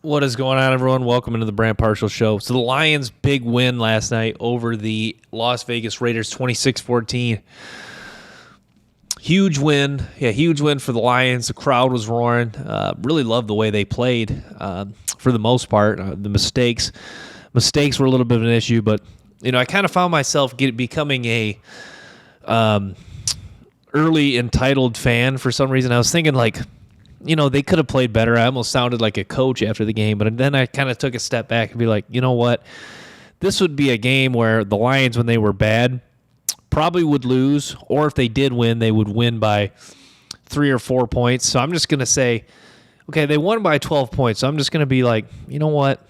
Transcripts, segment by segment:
What is going on, everyone? Welcome into the Brand Partial Show. So the Lions' big win last night over the Las Vegas Raiders, 26-14. Huge win. Yeah, huge win for the Lions. The crowd was roaring. Really loved the way they played for the most part. The mistakes were a little bit of an issue, but I kind of found myself becoming a early entitled fan for some reason. I was thinking they could have played better. I almost sounded like a coach after the game, but then I kind of took a step back and be like, you know what? This would be a game where the Lions, when they were bad, probably would lose, or if they did win, they would win by 3 or 4 points. So I'm just going to say, okay, they won by 12 points. So I'm just going to be like, you know what?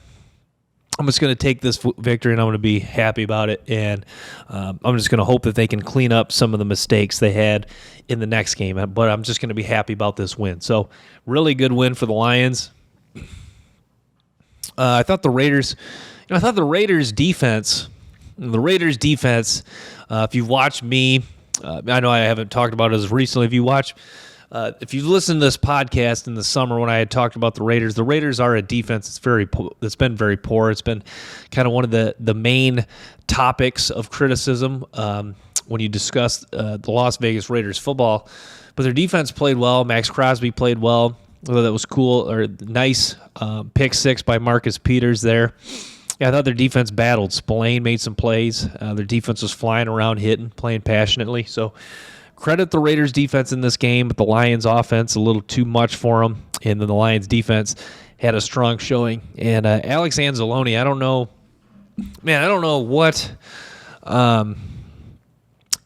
I'm just going to take this victory, and I'm going to be happy about it. And I'm just going to hope that they can clean up some of the mistakes they had in the next game. But I'm just going to be happy about this win. So really good win for the Lions. I thought the Raiders defense. If you've watched me, I know I haven't talked about it as recently. If you listen to this podcast in the summer when I had talked about the Raiders are a defense that's been very poor. It's been kind of one of the main topics of criticism when you discuss the Las Vegas Raiders football. But their defense played well. Max Crosby played well. Although that was cool or nice pick six by Marcus Peters there. Yeah, I thought their defense battled. Spillane made some plays. Their defense was flying around, hitting, playing passionately. So credit the Raiders defense in this game, but the Lions offense a little too much for them. And then the Lions defense had a strong showing. And Alex Anzalone, I don't know what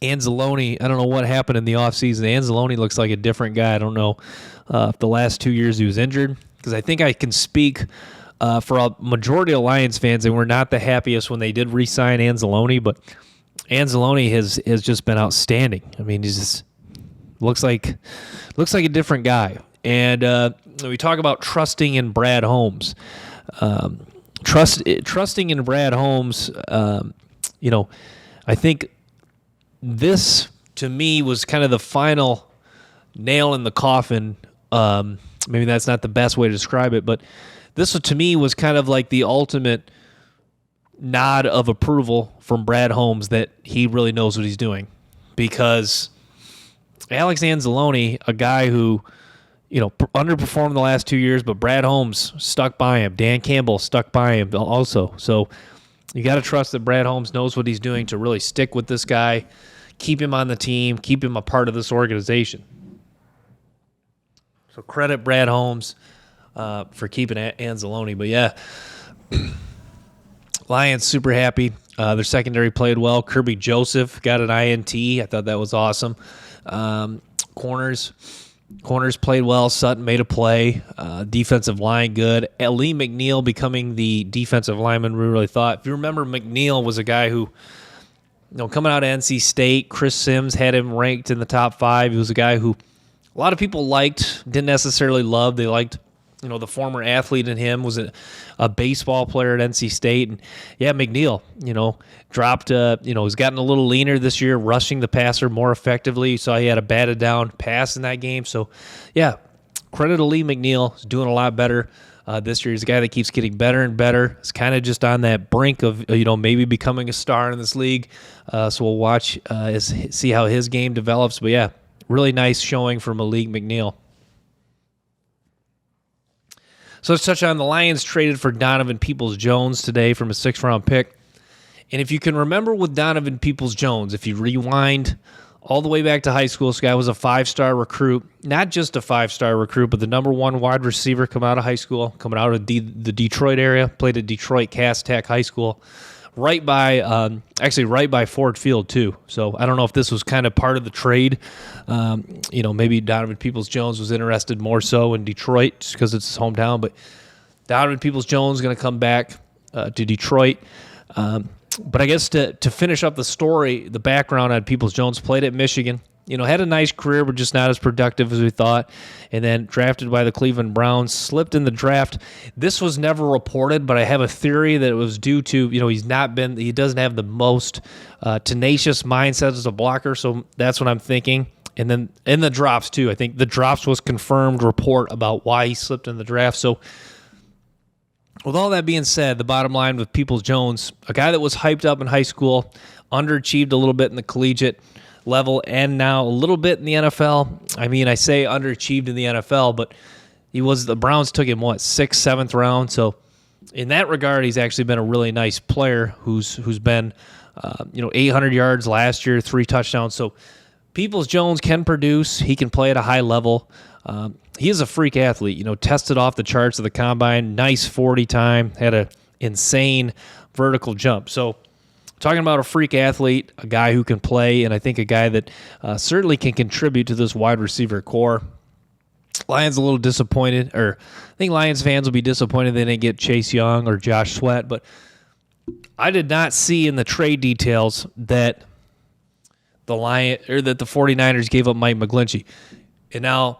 Anzalone, I don't know what happened in the offseason. Anzalone looks like a different guy. I don't know if the last 2 years he was injured, because I think I can speak for a majority of Lions fans. They were not the happiest when they did re-sign Anzalone, but Anzalone has just been outstanding. I mean, he just looks like a different guy. And we talk about trusting in Brad Holmes. Trusting in Brad Holmes, I think this, to me, was kind of the final nail in the coffin. Maybe that's not the best way to describe it, but this, to me, was kind of like the ultimate nod of approval from Brad Holmes that he really knows what he's doing. Because Alex Anzalone, a guy who, underperformed the last 2 years, but Brad Holmes stuck by him. Dan Campbell stuck by him also. So you got to trust that Brad Holmes knows what he's doing to really stick with this guy, keep him on the team, keep him a part of this organization. So credit Brad Holmes for keeping Anzalone. But yeah, Lions super happy. Their secondary played well. Kirby Joseph got an INT. I thought that was awesome. Corners played well. Sutton made a play. Defensive line good. Lee McNeil becoming the defensive lineman we really thought. If you remember, McNeil was a guy who, coming out of NC State, Chris Sims had him ranked in the top 5. He was a guy who a lot of people liked, didn't necessarily love. They liked, the former athlete in him was a baseball player at NC State. And yeah, McNeil, dropped, he's gotten a little leaner this year, rushing the passer more effectively. You saw he had a batted down pass in that game. So yeah, credit to Lee McNeil. He's doing a lot better this year. He's a guy that keeps getting better and better. He's kind of just on that brink of, maybe becoming a star in this league. So we'll watch, see how his game develops. But yeah, really nice showing from Malik McNeil. So let's touch on the Lions traded for Donovan Peoples-Jones today from a 6th-round pick. And if you can remember with Donovan Peoples-Jones, if you rewind all the way back to high school, this guy was a 5-star recruit. Not just a 5-star recruit, but the number 1 wide receiver coming out of high school, coming out of the Detroit area, played at Detroit Cass Tech High School. Right by Ford Field, too. So I don't know if this was kind of part of the trade. Maybe Donovan Peoples-Jones was interested more so in Detroit just because it's his hometown. But Donovan Peoples-Jones is going to come back to Detroit. But I guess to finish up the story, the background on Peoples-Jones, played at Michigan. Had a nice career, but just not as productive as we thought. And then drafted by the Cleveland Browns, slipped in the draft. This was never reported, but I have a theory that it was due to, he doesn't have the most tenacious mindset as a blocker. So that's what I'm thinking. And then in the drops too, I think the drops was confirmed report about why he slipped in the draft. So with all that being said, the bottom line with Peoples-Jones, a guy that was hyped up in high school, underachieved a little bit in the collegiate level, and now a little bit in the NFL. I mean, I say underachieved in the NFL, but the Browns took him, sixth, seventh round. So in that regard, he's actually been a really nice player who's been, 800 yards last year, 3 touchdowns. So Peoples-Jones can produce. He can play at a high level. He is a freak athlete, tested off the charts of the combine, nice 40 time, had an insane vertical jump. So talking about a freak athlete, a guy who can play, and I think a guy that certainly can contribute to this wide receiver core. Lions a little disappointed, or I think Lions fans will be disappointed they didn't get Chase Young or Josh Sweat, but I did not see in the trade details that the 49ers gave up Mike McGlinchey. And now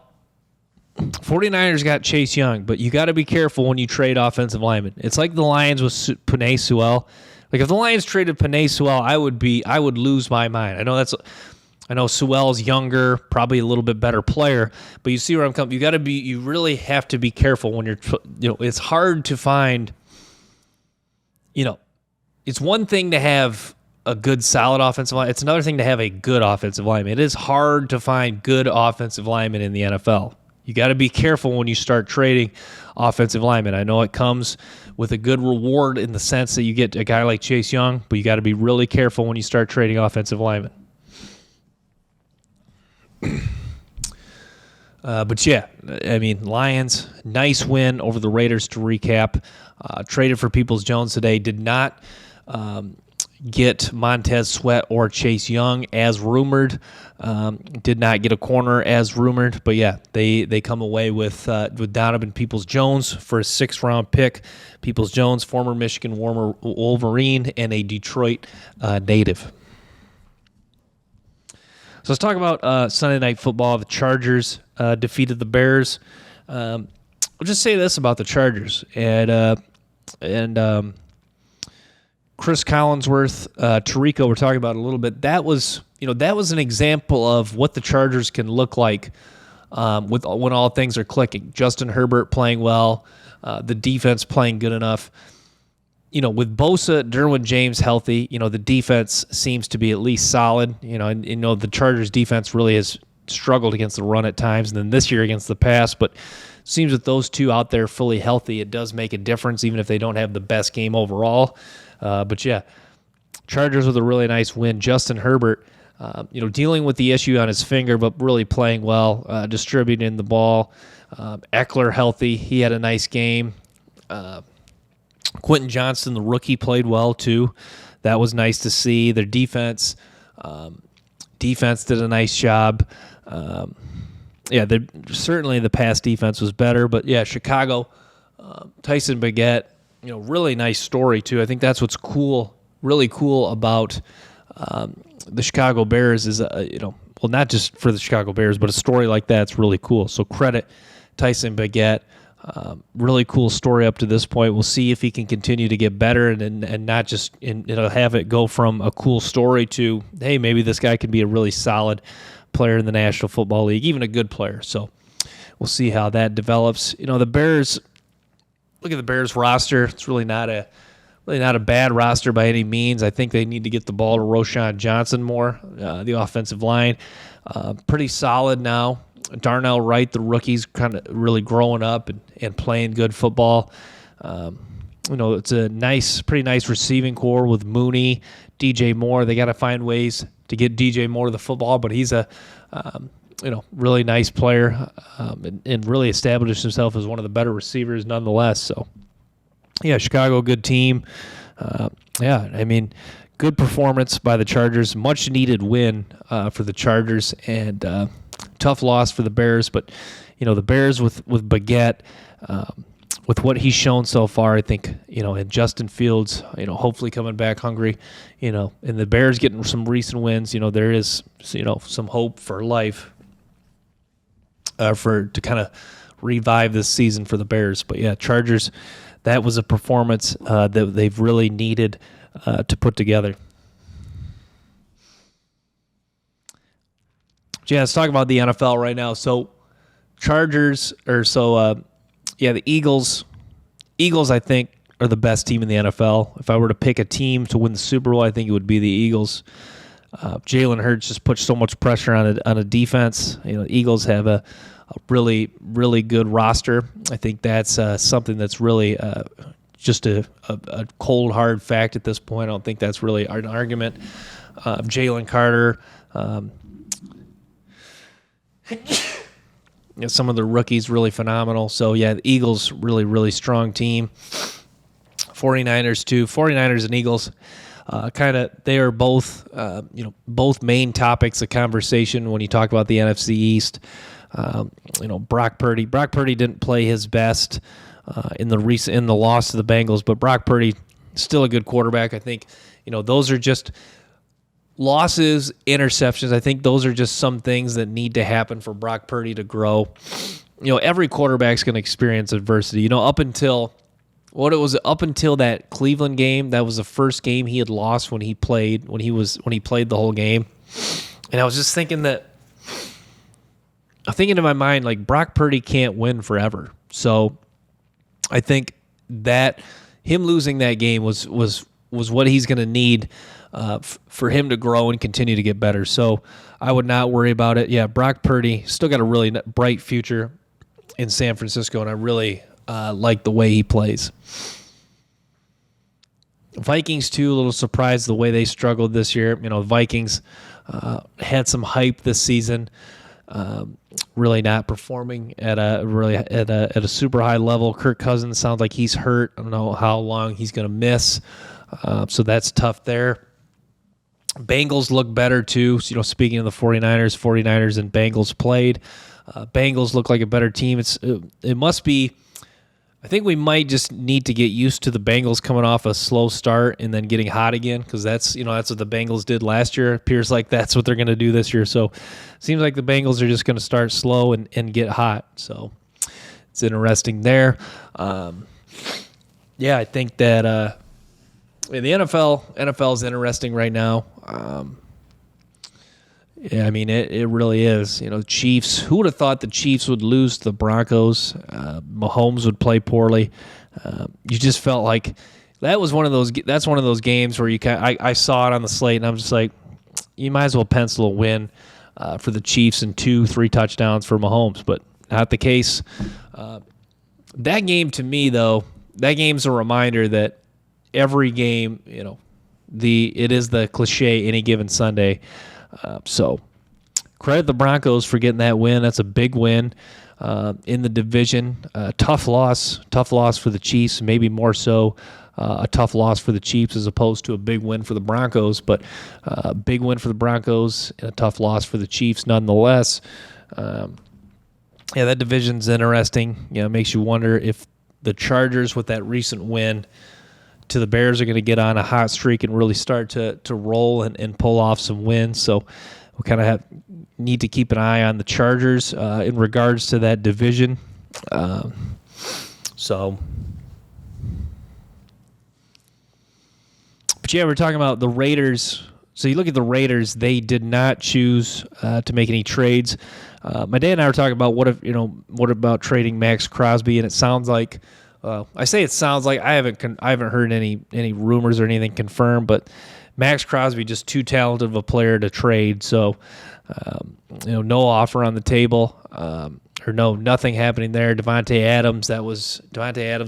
49ers got Chase Young, but you got to be careful when you trade offensive linemen. It's like the Lions with Penei Sewell. Like if the Lions traded Penei Sewell, I would lose my mind. I know Sewell's younger, probably a little bit better player, but you see where I'm coming. You really have to be careful when you're, it's hard to find, it's one thing to have a good, solid offensive line. It's another thing to have a good offensive lineman. It is hard to find good offensive linemen in the NFL. You got to be careful when you start trading offensive linemen. I know it comes with a good reward in the sense that you get a guy like Chase Young, but you got to be really careful when you start trading offensive linemen. But yeah, I mean, Lions, nice win over the Raiders to recap. Traded for Peoples-Jones today. Did not get Montez Sweat or Chase Young as rumored. Did not get a corner as rumored. But yeah, they come away with Donovan Peoples-Jones for a 6th round pick. Peoples-Jones, former Michigan Wolverine, and a Detroit native. So let's talk about Sunday Night Football. The Chargers defeated the Bears. I'll just say this about the Chargers and Chris Collinsworth, Tirico, we're talking about a little bit. That was an example of what the Chargers can look like when all things are clicking. Justin Herbert playing well, the defense playing good enough. With Bosa, Derwin James healthy, the defense seems to be at least solid. And the Chargers defense really has struggled against the run at times, and then this year against the pass. But it seems with those two out there fully healthy, it does make a difference, even if they don't have the best game overall. But yeah, Chargers with a really nice win. Justin Herbert, dealing with the issue on his finger, but really playing well, distributing the ball. Eckler healthy, he had a nice game. Quentin Johnston, the rookie, played well too. That was nice to see. Their defense did a nice job. Certainly the pass defense was better, but yeah, Chicago, Tyson Bagent, really nice story too. I think that's what's really cool about the Chicago Bears is, not just for the Chicago Bears, but a story like that's really cool. So credit Tyson Bagent. Really cool story up to this point. We'll see if he can continue to get better and not just have it go from a cool story to, hey, maybe this guy can be a really solid player in the National Football League, even a good player. So we'll see how that develops. The Bears, look at the Bears roster. It's really not a bad roster by any means. I think they need to get the ball to Roschon Johnson more. The offensive line, pretty solid now. Darnell Wright, the rookie's kind of really growing up and playing good football. It's a pretty nice receiving core with Mooney, DJ Moore. They got to find ways to get DJ Moore the football, but he's a really nice player and really established himself as one of the better receivers nonetheless. So yeah, Chicago, good team. Good performance by the Chargers. Much needed win for the Chargers, and tough loss for the Bears. But the Bears with Bagent, with what he's shown so far, I think and Justin Fields, hopefully coming back hungry, and the Bears getting some recent wins. There is some hope for life to kind of revive this season for the Bears. But yeah, Chargers. That was a performance that they've really needed to put together. Yeah, let's talk about the NFL right now. So, the Eagles Eagles, I think, are the best team in the NFL. If I were to pick a team to win the Super Bowl, I think it would be the Eagles. Jalen Hurts just puts so much pressure on a defense. The Eagles have a really, really good roster. I think that's something that's really just a cold, hard fact at this point. I don't think that's really an argument. Jalen Carter, some of the rookies really phenomenal. So, the Eagles, really, really strong team. 49ers, too. 49ers and Eagles, they are both, both main topics of conversation when you talk about the NFC East. Brock Purdy didn't play his best in the loss to the Bengals, but Brock Purdy still a good quarterback. I think those are just losses, interceptions. I think those are just some things that need to happen for Brock Purdy to grow. Every quarterback's going to experience adversity. Up until that Cleveland game, that was the first game he had lost when he played the whole game. And I was just thinking in my mind, like, Brock Purdy can't win forever. So I think that him losing that game was what he's going to need for him to grow and continue to get better. So I would not worry about it. Yeah, Brock Purdy still got a really bright future in San Francisco, and I really like the way he plays. Vikings, too, a little surprised the way they struggled this year. Vikings had some hype this season. Really not performing at a super high level. Kirk Cousins sounds like he's hurt. I don't know how long he's going to miss. So that's tough there. Bengals look better too. So, speaking of the 49ers and Bengals played. Bengals look like a better team. It must be. I think we might just need to get used to the Bengals coming off a slow start and then getting hot again, because that's what the Bengals did last year. It appears like that's what they're going to do this year. So it seems like the Bengals are just going to start slow and get hot. So it's interesting there. I think that the NFL is interesting right now. It really is. Chiefs. Who would have thought the Chiefs would lose to the Broncos? Mahomes would play poorly. You just felt like that was one of those. That's one of those games where I saw it on the slate, and I'm just like, you might as well pencil a win for the Chiefs and 2-3 touchdowns for Mahomes, but not the case. That game, to me, though, that game's a reminder that every game, it is the cliche, any given Sunday. So credit the Broncos for getting that win. That's a big win in the division. Tough loss for the Chiefs, maybe more so a tough loss for the Chiefs as opposed to a big win for the Broncos, but a big win for the Broncos and a tough loss for the Chiefs nonetheless. That division's interesting. It makes you wonder if the Chargers, with that recent win to the Bears, are going to get on a hot streak and really start to roll and pull off some wins. So we kind of need to keep an eye on the Chargers in regards to that division. But we're talking about the Raiders. So you look at the Raiders; they did not choose to make any trades. My dad and I were talking about what about trading Max Crosby, and it sounds like. I say it sounds like I haven't heard any rumors or anything confirmed, but Max Crosby just too talented of a player to trade. So, no offer on the table, or nothing happening there. Devontae Adams,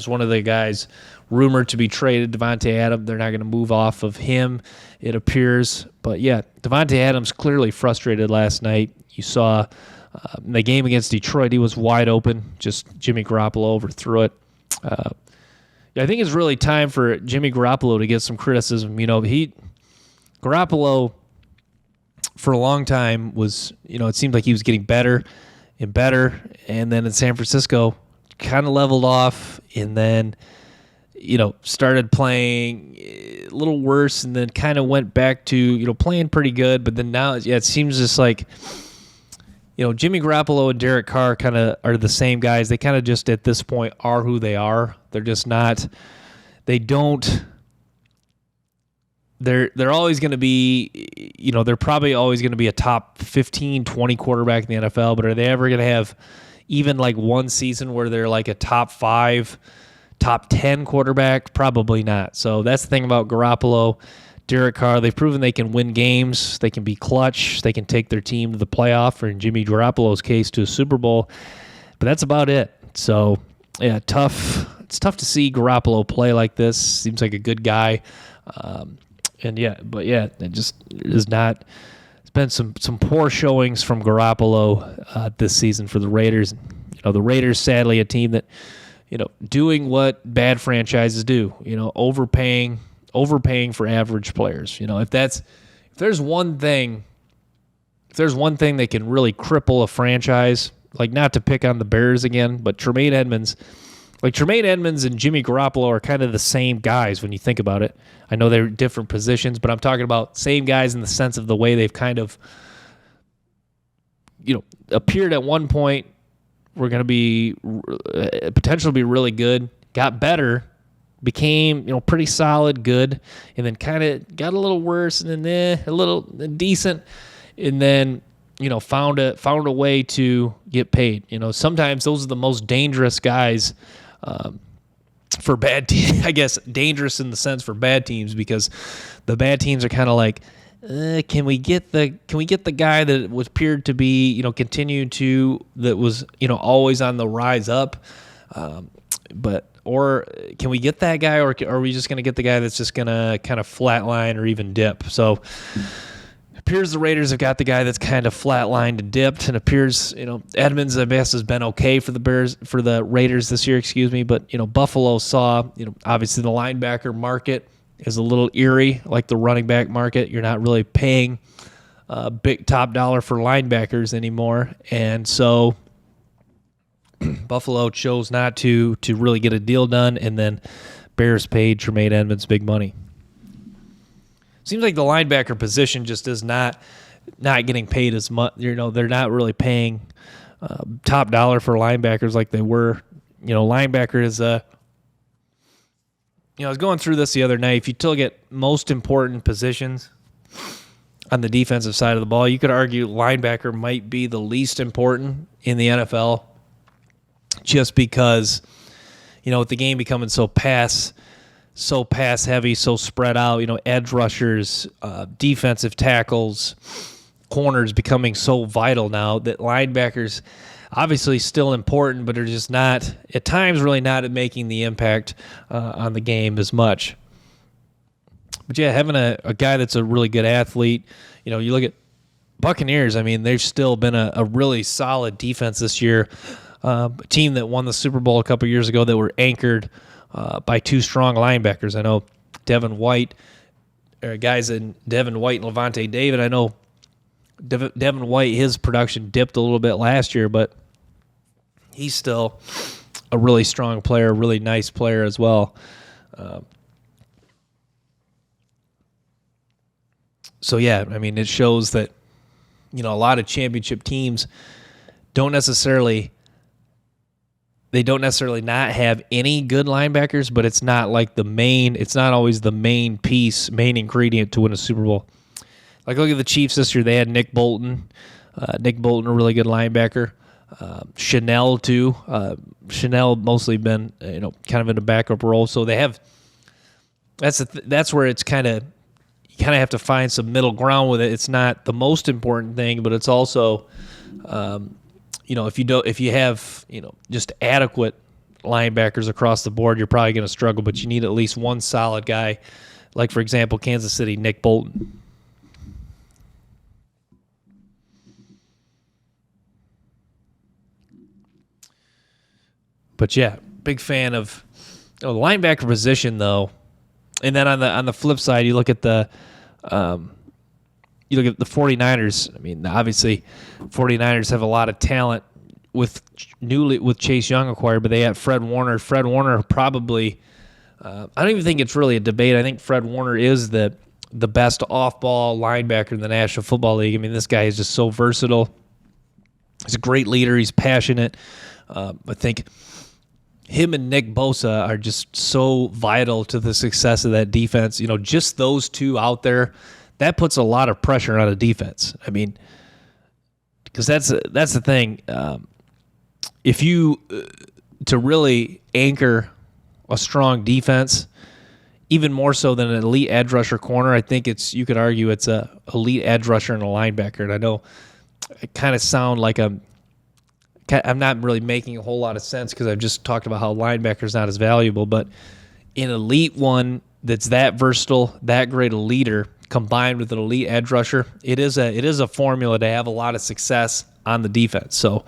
one of the guys rumored to be traded. Devontae Adams, they're not going to move off of him, it appears. But yeah, Devontae Adams clearly frustrated last night. You saw in the game against Detroit, he was wide open. Just Jimmy Garoppolo overthrew it. I think it's really time for Jimmy Garoppolo to get some criticism. Garoppolo for a long time was, it seemed like he was getting better and better, and then in San Francisco kind of leveled off, and then started playing a little worse, and then kind of went back to playing pretty good, but then now it seems just like Jimmy Garoppolo and Derek Carr kind of are the same guys. They kind of just at this point are who they are. They're just not. They're always going to be. They're probably always going to be a top 15, 20 quarterback in the NFL. But are they ever going to have even like one season where they're like a top 5, top 10 quarterback? Probably not. So that's the thing about Garoppolo, Derek Carr. They've proven they can win games. They can be clutch. They can take their team to the playoff, or in Jimmy Garoppolo's case, to a Super Bowl. But that's about it. So, yeah, tough. It's tough to see Garoppolo play like this. Seems like a good guy. It just is not. It's been some poor showings from Garoppolo this season for the Raiders. The Raiders, sadly, a team that, doing what bad franchises do, overpaying for average players. If there's one thing that can really cripple a franchise, like, not to pick on the Bears again, but Tremaine Edmonds and Jimmy Garoppolo are kind of the same guys when you think about it. I know they're different positions, but I'm talking about same guys in the sense of the way they've kind of, appeared at one point were going to be potentially be really good, got better, became pretty solid, good, and then kind of got a little worse, and then a little decent, and then found a way to get paid. Sometimes those are the most dangerous guys for bad teams. I guess dangerous in the sense for bad teams, because the bad teams are kind of like, can we get the guy that was appeared to be that was always on the rise up, or can we get that guy, or are we just going to get the guy that's just going to kind of flatline or even dip? So it appears the Raiders have got the guy that's kind of flatlined and dipped, and appears Edmonds, I guess, has been okay for the Raiders this year, but Buffalo saw obviously the linebacker market is a little eerie, like the running back market. You're not really paying big top dollar for linebackers anymore, and so Buffalo chose not to really get a deal done, and then Bears paid Tremaine Edmonds big money. Seems like the linebacker position just is not getting paid as much. They're not really paying top dollar for linebackers like they were. Linebacker is a. I was going through this the other night. If you look at most important positions on the defensive side of the ball, you could argue linebacker might be the least important in the NFL, just because, with the game becoming so pass heavy, so spread out, edge rushers, defensive tackles, corners becoming so vital now, that linebackers obviously still important, but are just not, at times, really not making the impact on the game as much. But yeah, having a guy that's a really good athlete, you look at Buccaneers, they've still been a really solid defense this year. A team that won the Super Bowl a couple years ago that were anchored by two strong linebackers. I know Devin White and Levante David. I know Devin White, his production dipped a little bit last year, but he's still a really strong player, really nice player as well. It shows that, a lot of championship teams don't necessarily not have any good linebackers, but it's not always the main ingredient to win a Super Bowl. Like, look at the Chiefs this year. They had Nick Bolton. A really good linebacker. Chanel, too. Chanel mostly been, kind of in a backup role. So they have – that's where it's kind of – you kind of have to find some middle ground with it. It's not the most important thing, but it's also if you have just adequate linebackers across the board, you're probably going to struggle, but you need at least one solid guy. Like, for example, Kansas City, Nick Bolton. But yeah, big fan of the linebacker position, though. And then on the flip side, you look at the 49ers. Obviously, 49ers have a lot of talent with Chase Young acquired, but they have Fred Warner. Fred Warner probably, I don't even think it's really a debate. I think Fred Warner is the best off-ball linebacker in the National Football League. This guy is just so versatile. He's a great leader. He's passionate. I think him and Nick Bosa are just so vital to the success of that defense. Just those two out there, that puts a lot of pressure on a defense. Because that's the thing. If you to really anchor a strong defense, even more so than an elite edge rusher corner. I think you could argue it's a elite edge rusher and a linebacker. And I know it kind of sound like I'm not really making a whole lot of sense because I've just talked about how linebacker's not as valuable, but an elite one that's that versatile, that great a leader, combined with an elite edge rusher, it is a formula to have a lot of success on the defense. So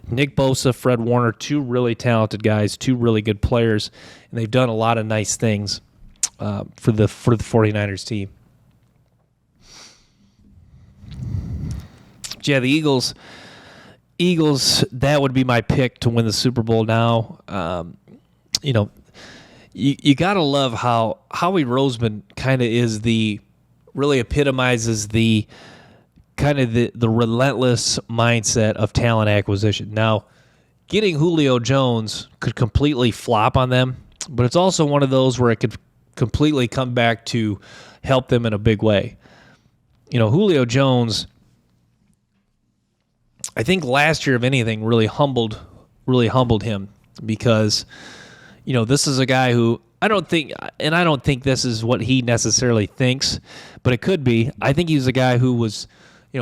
Nick Bosa, Fred Warner, two really talented guys, two really good players, and they've done a lot of nice things for the 49ers team. Yeah, the Eagles, that would be my pick to win the Super Bowl now. You got to love how Howie Roseman kind of really epitomizes the kind of the relentless mindset of talent acquisition. Now, getting Julio Jones could completely flop on them, but it's also one of those where it could completely come back to help them in a big way. Julio Jones, I think last year, if anything, really humbled him because, this is a guy who I don't think this is what he necessarily thinks, but it could be. I think he's a guy who was,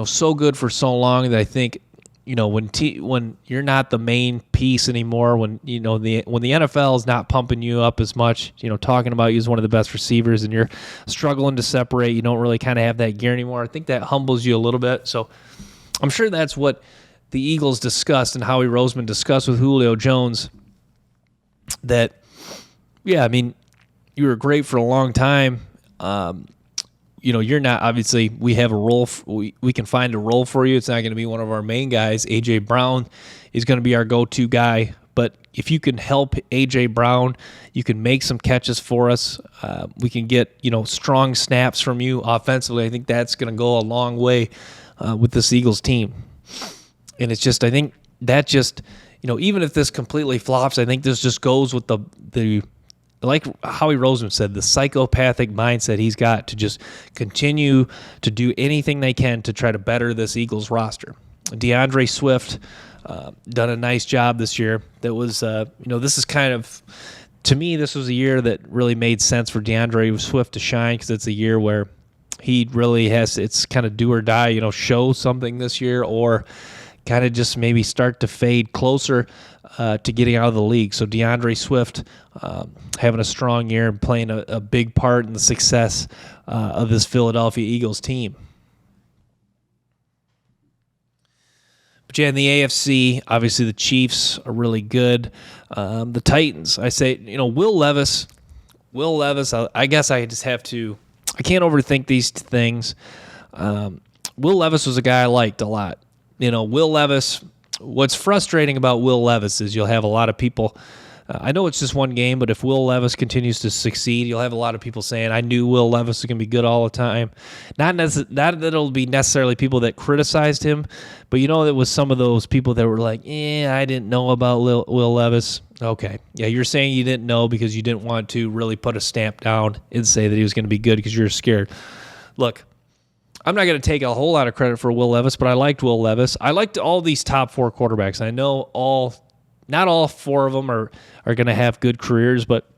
so good for so long that I think, when you're not the main piece anymore, when the NFL is not pumping you up as much, talking about you as one of the best receivers, and you're struggling to separate, you don't really kind of have that gear anymore. I think that humbles you a little bit. So I'm sure that's what the Eagles discussed and Howie Roseman discussed with Julio Jones. That, yeah, I mean, you were great for a long time. You're not, obviously, we have a role, we can find a role for you. It's not going to be one of our main guys. A.J. Brown is going to be our go-to guy. But if you can help A.J. Brown, you can make some catches for us. We can get, strong snaps from you offensively. I think that's going to go a long way with this Eagles team. And it's just, I think that just, even if this completely flops, I think this just goes with the like Howie Roseman said, the psychopathic mindset he's got to just continue to do anything they can to try to better this Eagles roster. DeAndre Swift done a nice job this year. That was, this is kind of, to me, this was a year that really made sense for DeAndre Swift to shine because it's a year where he really has, it's kind of do or die, show something this year or kind of just maybe start to fade closer to getting out of the league. So DeAndre Swift having a strong year and playing a big part in the success of this Philadelphia Eagles team. But yeah, in the AFC, obviously the Chiefs are really good. The Titans, I say, Will Levis, I guess I just have to, I can't overthink these things. Will Levis was a guy I liked a lot. Will Levis, what's frustrating about Will Levis is you'll have a lot of people, I know it's just one game, but if Will Levis continues to succeed, you'll have a lot of people saying, I knew Will Levis was going to be good all the time. Not that it'll be necessarily people that criticized him, but it was some of those people that were like, I didn't know about Will Levis. Okay. Yeah, you're saying you didn't know because you didn't want to really put a stamp down and say that he was going to be good because you were scared. Look, I'm not going to take a whole lot of credit for Will Levis, but I liked Will Levis. I liked all these top four quarterbacks. I know not all four of them are going to have good careers, but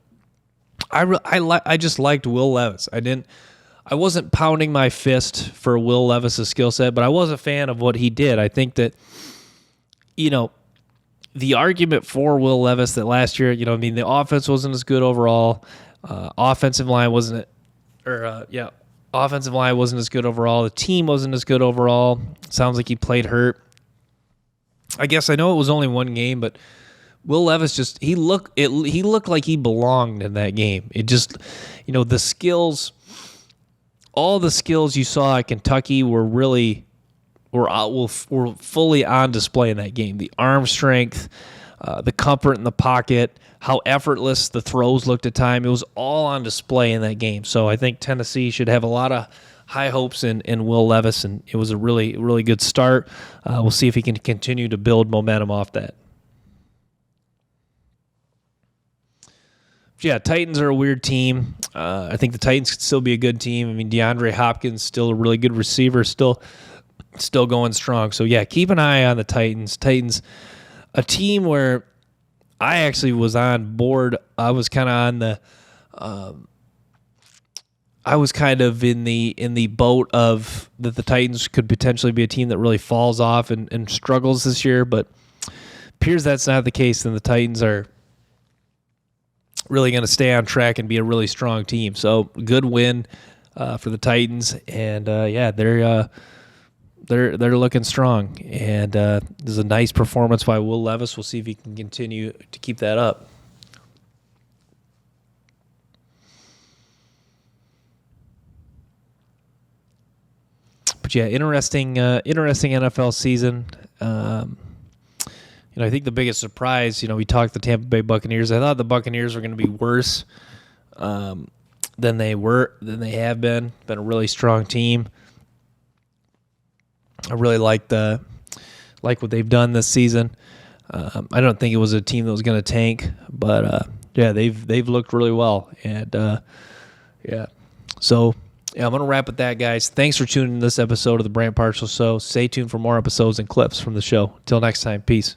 I just liked Will Levis. I wasn't pounding my fist for Will Levis' skill set, but I was a fan of what he did. I think that, the argument for Will Levis that last year, the offense wasn't as good overall. Offensive line wasn't as good overall. The team wasn't as good overall. Sounds like he played hurt. I guess I know it was only one game, but Will Levis he looked like he belonged in that game. It just, the skills, all the skills you saw at Kentucky were fully on display in that game. The arm strength, the comfort in the pocket, how effortless the throws looked at time. It was all on display in that game. So I think Tennessee should have a lot of high hopes in Will Levis, and it was a really, really good start. We'll see if he can continue to build momentum off that. Yeah, Titans are a weird team. I think the Titans could still be a good team. DeAndre Hopkins, still a really good receiver, still going strong. So, yeah, keep an eye on the Titans. Titans, a team where I actually was on board. I was kind of on the. I was kind of in the boat of that the Titans could potentially be a team that really falls off and struggles this year, but appears that's not the case, and the Titans are really going to stay on track and be a really strong team. So good win for the Titans, and they're looking strong, and this is a nice performance by Will Levis. We'll see if he can continue to keep that up. But yeah, interesting NFL season. I think the biggest surprise, we talked the Tampa Bay Buccaneers. I thought the Buccaneers were going to be worse than they have been. Been a really strong team. I really like what they've done this season. I don't think it was a team that was going to tank, but they've looked really well, and So I'm going to wrap with that, guys. Thanks for tuning in to this episode of the Brant Partial Show. Stay tuned for more episodes and clips from the show. Till next time, peace.